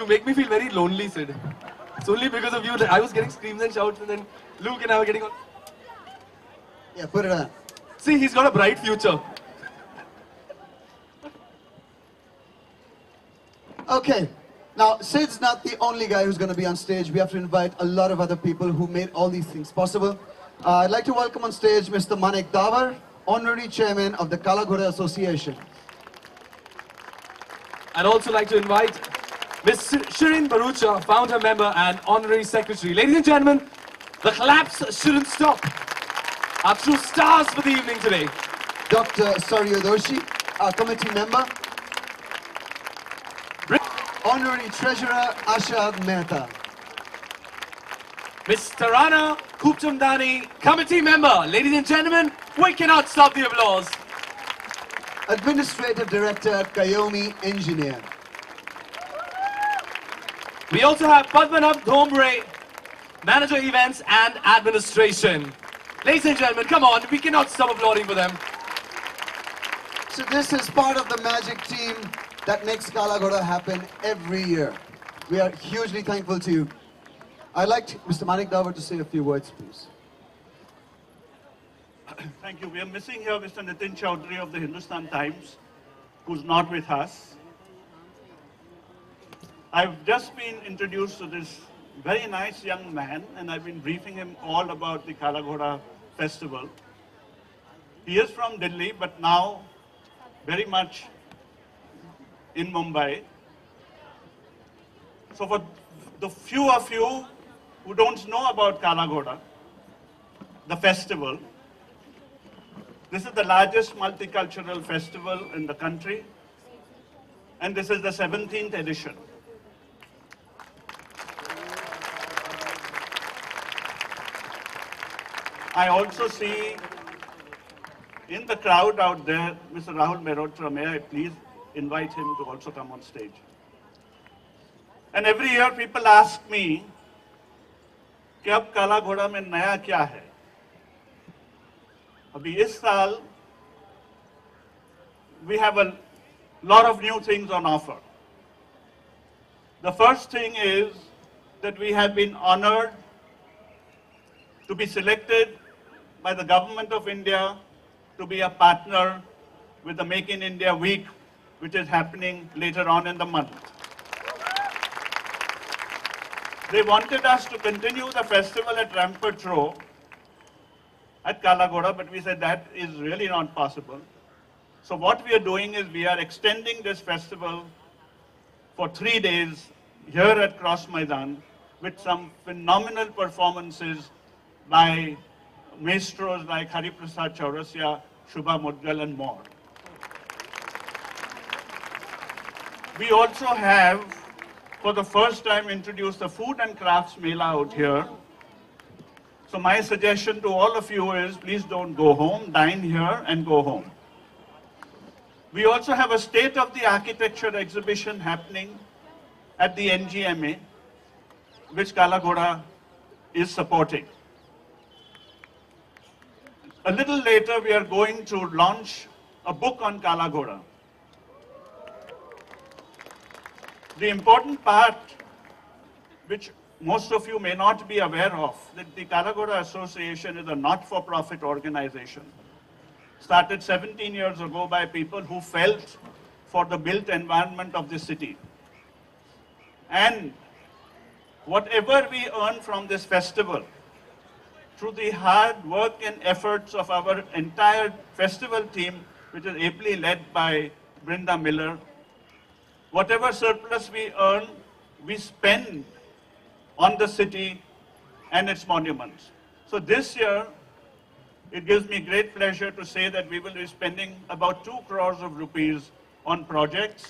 make me feel very lonely, Sid. It's only because of you that I was getting screams and shouts, and then Luke and I were getting on. Yeah, put it on. See, he's got a bright future. Okay. Now, Sid's not the only guy who's going to be on stage. We have to invite a lot of other people who made all these things possible. I'd like to welcome on stage Mr. Manik Davar, Honorary Chairman of the Kala Ghoda Association. I'd also like to invite Ms. Shirin Barucha, Founder Member and Honorary Secretary. Ladies and gentlemen, the claps shouldn't stop. Our true stars for the evening today. Dr. Saryodoshi, our committee member. Honorary Treasurer Ashad Mehta. Ms. Tarana Kupchamdani, Committee Member. Ladies and gentlemen, we cannot stop the applause. Administrative Director Kayomi Engineer. We also have Padmanabh Dhombre, Manager Events and Administration. Ladies and gentlemen, come on, we cannot stop applauding for them. So this is part of the magic team that makes Kala Ghoda happen every year. We are hugely thankful to you. I'd like Mr. Manik Davar to say a few words, please. Thank you. We are missing here Mr. Nitin Chaudhary of the Hindustan Times, who's not with us. I've just been introduced to this very nice young man, and I've been briefing him all about the Kala Ghoda festival. He is from Delhi, but now very much in Mumbai. So for the few of you who don't know about Kala Ghoda, the festival, this is the largest multicultural festival in the country, and this is the 17th edition. I also see in the crowd out there, Mr. Rahul Malhotra. May I please invite him to also come on stage? And every year people ask me, कि अब काला घोड़ा में नया क्या है? अभी इस साल we have a lot of new things on offer. The first thing is that we have been honored to be selected by the government of India to be a partner with the Make in India Week, which is happening later on in the month. They wanted us to continue the festival at Rampart Row at Kala Ghoda, but we said that is really not possible. So what we are doing is we are extending this festival for 3 days here at Cross Maidan with some phenomenal performances by maestros like Hari Prasad Chaurasia, Shubha Mudgal and more. We also have, for the first time, introduced the Food and Crafts Mela out here. So my suggestion to all of you is, please don't go home, dine here and go home. We also have a state-of-the-architecture exhibition happening at the NGMA, which Kala Ghoda is supporting. A little later, we are going to launch a book on Kala Ghoda. The important part, which most of you may not be aware of, that the Kala Ghoda Association is a not-for-profit organization, started 17 years ago by people who felt for the built environment of the city. And whatever we earn from this festival, through the hard work and efforts of our entire festival team, which is ably led by Brenda Miller, whatever surplus we earn, we spend on the city and its monuments. So this year, it gives me great pleasure to say that we will be spending about 2 crores of rupees on projects,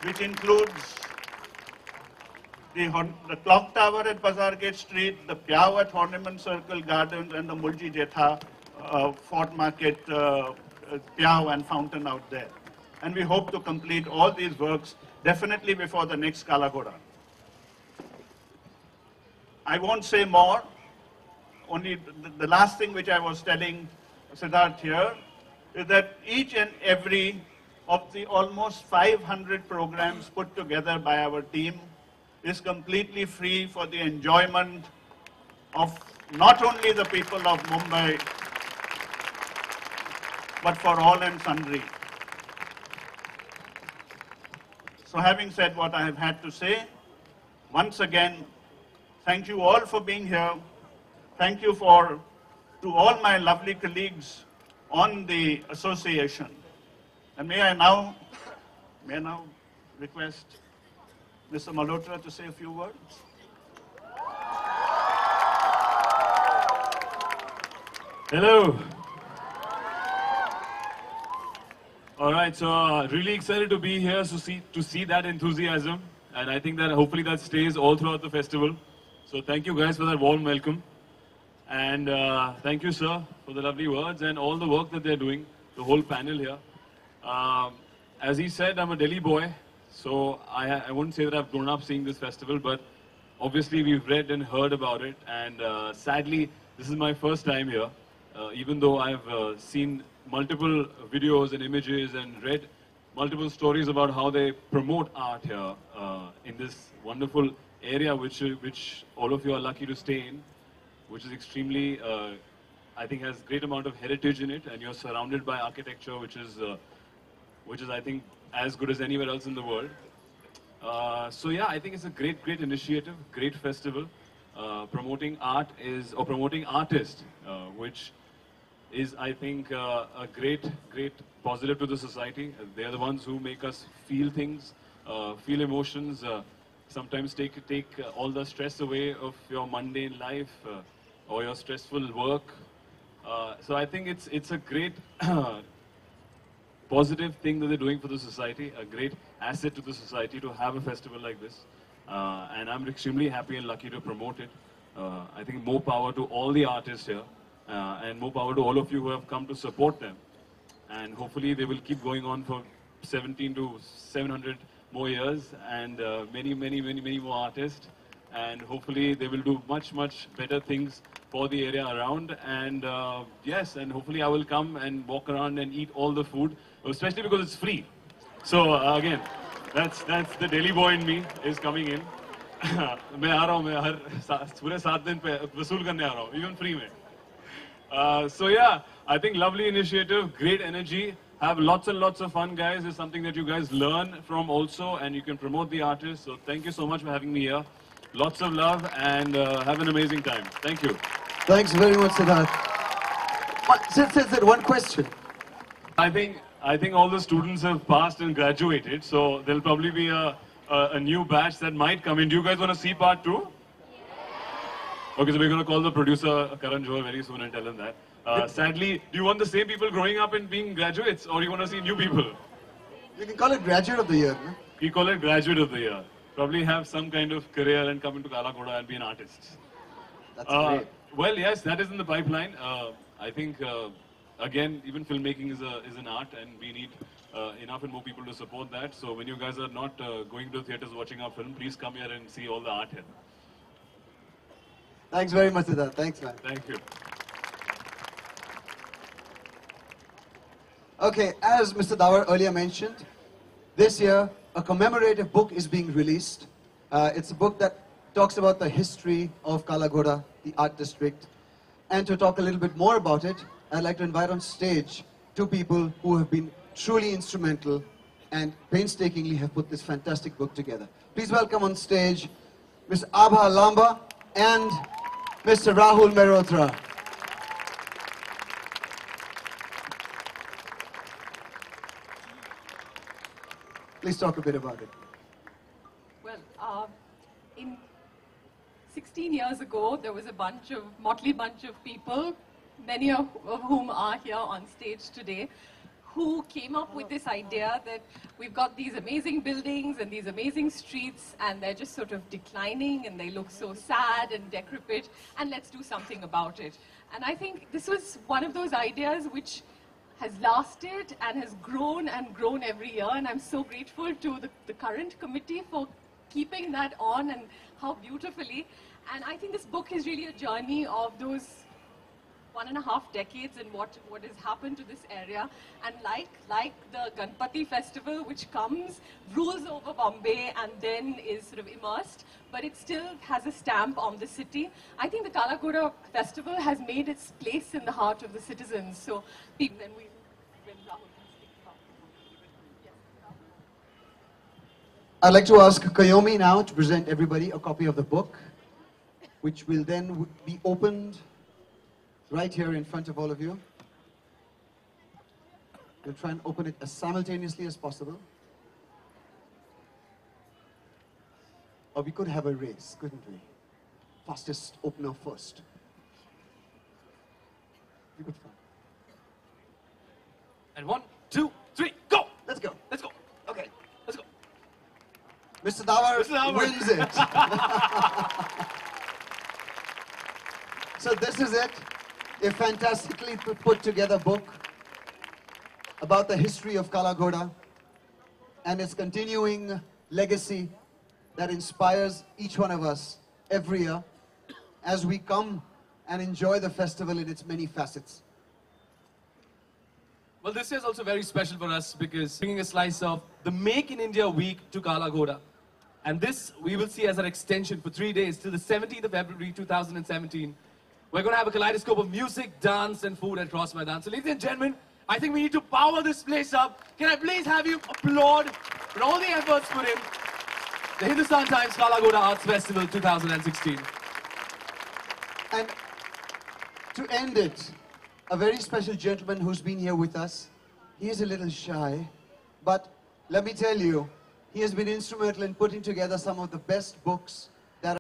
which includes the clock tower at Bazar Gate Street, the Pyao at Horniman Circle Gardens, and the Mulji Jetha Fort Market Pyao and fountain out there. And we hope to complete all these works definitely before the next Kala Ghoda. I won't say more. Only the last thing which I was telling Sidharth here is that each and every of the almost 500 programs put together by our team is completely free for the enjoyment of not only the people of Mumbai, but for all and sundry. So having said what I have had to say, once again, thank you all for being here. Thank you to all my lovely colleagues on the association. And may I now request Mr. Malhotra to say a few words? Hello. All right, so really excited to be here to see that enthusiasm, and I think that hopefully that stays all throughout the festival. So thank you guys for that warm welcome, and thank you, sir, for the lovely words and all the work that they're doing, the whole panel here. As he said, I'm a Delhi boy, so I wouldn't say that I've grown up seeing this festival, but obviously we've read and heard about it, and sadly, this is my first time here, even though I've seen multiple videos and images and read multiple stories about how they promote art here in this wonderful area which all of you are lucky to stay in, which is extremely, I think has great amount of heritage in it, and you're surrounded by architecture which is I think as good as anywhere else in the world. So yeah, I think it's a great initiative, great festival. Promoting art promoting artists, which is, I think, a great positive to the society. They are the ones who make us feel things, feel emotions, sometimes take all the stress away of your mundane life or your stressful work. So I think it's a great positive thing that they're doing for the society, a great asset to the society to have a festival like this. And I'm extremely happy and lucky to promote it. I think more power to all the artists here. And more power to all of you who have come to support them. And hopefully they will keep going on for 17 to 700 more years, and many more artists. And hopefully they will do much better things for the area around. And yes, and hopefully I will come and walk around and eat all the food, especially because it's free. So again, that's the Delhi boy in me is coming in. मैं आ रहा हूँ, मैं हर पूरे 7 दिन पे वसूल करने आ रहा हूँ, even free में. So yeah, I think lovely initiative, great energy. Have lots and lots of fun, guys. It's something that you guys learn from also, and you can promote the artists. So thank you so much for having me here. Lots of love, and have an amazing time. Thank you. Thanks very much, Sidharth. Sid, one question. I think all the students have passed and graduated, so there'll probably be a new batch that might come in. Do you guys want to see part 2? Okay, so we're going to call the producer, Karan Johar, very soon and tell him that. Sadly, do you want the same people growing up and being graduates, or you want to see new people? You can call it Graduate of the Year, no? We call it Graduate of the Year. Probably have some kind of career and come into Ghoda and be an artist. That's great. Well, yes, that is in the pipeline. I think, again, even filmmaking is an art, and we need enough and more people to support that. So when you guys are not going to theatres watching our film, please come here and see all the art here. Thanks very much, Sidharth. Thanks, man. Thank you. Okay, as Mr. Dawar earlier mentioned, this year a commemorative book is being released. It's a book that talks about the history of Ghoda, the art district. And to talk a little bit more about it, I'd like to invite on stage 2 people who have been truly instrumental and painstakingly have put this fantastic book together. Please welcome on stage Ms. Abha Lamba and Mr. Rahul Malhotra. Please talk a bit about it. Well, in 16 years ago, there was a motley bunch of people, many of whom are here on stage today, who came up with this idea that we've got these amazing buildings and these amazing streets, and they're just sort of declining and they look so sad and decrepit, and let's do something about it. And I think this was one of those ideas which has lasted and has grown and grown every year, and I'm so grateful to the current committee for keeping that on, and how beautifully. And I think this book is really a journey of those 1.5 decades and what has happened to this area. And like the Ganpati festival, which comes, rules over Bombay and then is sort of immersed, but it still has a stamp on the city. I think the Kala Ghoda festival has made its place in the heart of the citizens. So people, then when Rahul can speak about it. Yes, Rahul. I'd like to ask Kayomi now to present everybody a copy of the book, which will then be opened right here in front of all of you. We'll try and open it as simultaneously as possible. Or we could have a race, couldn't we? Fastest opener first. We could find. And 1, 2, 3, go! Let's go. Let's go. Okay, let's go. Mr. Dawar Mr. Dawar. wins it. So this is it. A fantastically put together book about the history of Kala Ghoda and its continuing legacy that inspires each one of us every year as we come and enjoy the festival in its many facets. Well, this year is also very special for us because bringing a slice of the Make in India week to Kala Ghoda. And this we will see as an extension for 3 days till the 17th of February 2017. We're going to have a kaleidoscope of music, dance and food at Cross Maidan. So ladies and gentlemen, I think we need to power this place up. Can I please have you applaud for all the efforts put in the Hindustan Times Kala Ghoda Arts Festival 2016. And to end it, a very special gentleman who's been here with us. He is a little shy, but let me tell you, he has been instrumental in putting together some of the best books that are